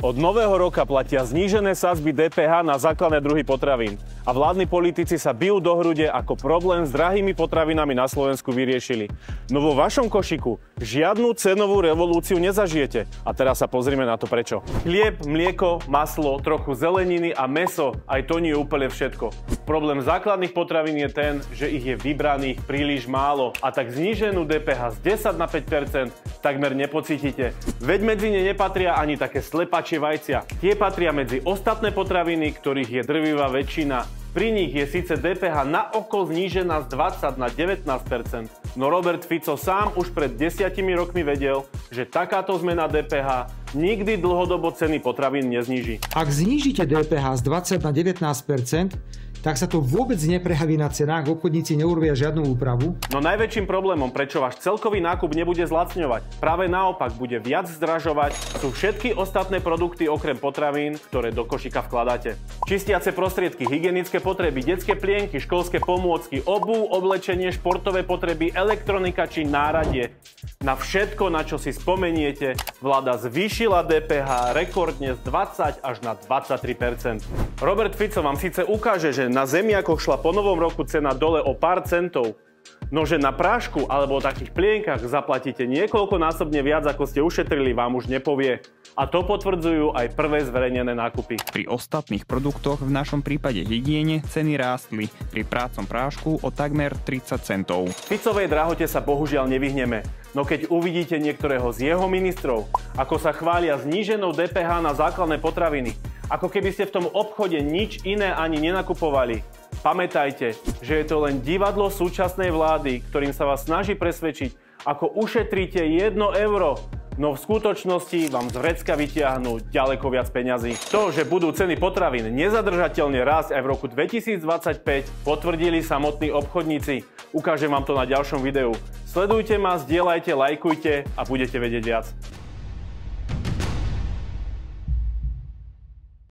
Od nového roka platia znížené sadzby DPH na základné druhy potravín. A vládni politici sa bijú do hrude, ako problém s drahými potravinami na Slovensku vyriešili. No vo vašom košiku žiadnu cenovú revolúciu nezažijete. A teraz sa pozrime na to prečo. Chlieb, mlieko, maslo, trochu zeleniny a mäso, aj to nie je úplne všetko. Problém základných potravín je ten, že ich je vybraných príliš málo. A tak zníženú DPH z 10 na 5% takmer nepocítite. Veď medzi ne nepatria ani také slepačie vajcia. Tie patria medzi ostatné potraviny, ktorých je drvivá väčšina. Pri nich je síce DPH na oko znížená z 20 na 19%, no Robert Fico sám už pred 10 rokmi vedel, že takáto zmena DPH nikdy dlhodobo ceny potravín nezníži. Ak znížite DPH z 20 na 19%, tak sa to vôbec neprejaví na cenách, obchodníci neurobia žiadnu úpravu. No najväčším problémom, prečo váš celkový nákup nebude zlacňovať, práve naopak bude viac zdražovať, sú všetky ostatné produkty okrem potravín, ktoré do košíka vkladáte. Čistiace prostriedky, hygienické potreby, detské plienky, školské pomôcky, obuv, oblečenie, športové potreby, elektronika či náradie. Na všetko, na čo si spomeniete, vláda zvýšila DPH rekordne z 20 až na 23%. Robert Fico vám síce ukáže, že na zemiakoch šla po novom roku cena dole o pár centov, no že na prášku alebo o takých plienkach zaplatíte niekoľkonásobne viac, ako ste ušetrili, vám už nepovie. A to potvrdzujú aj prvé zverejnené nákupy. Pri ostatných produktoch, v našom prípade hygiene, ceny rástli. Pri prácom prášku o takmer 30 centov. Ficovej drahote sa bohužiaľ nevyhneme. No keď uvidíte niektorého z jeho ministrov, ako sa chvália zníženou DPH na základné potraviny, ako keby ste v tom obchode nič iné ani nenakupovali, pamätajte, že je to len divadlo súčasnej vlády, ktorým sa vás snaží presvedčiť, ako ušetríte 1 euro, no v skutočnosti vám z vrecka vytiahnu ďaleko viac peňazí. To, že budú ceny potravín nezadržateľne rásť aj v roku 2025, potvrdili samotní obchodníci. Ukážem vám to na ďalšom videu. Sledujte ma, zdieľajte, lajkujte a budete vedieť viac.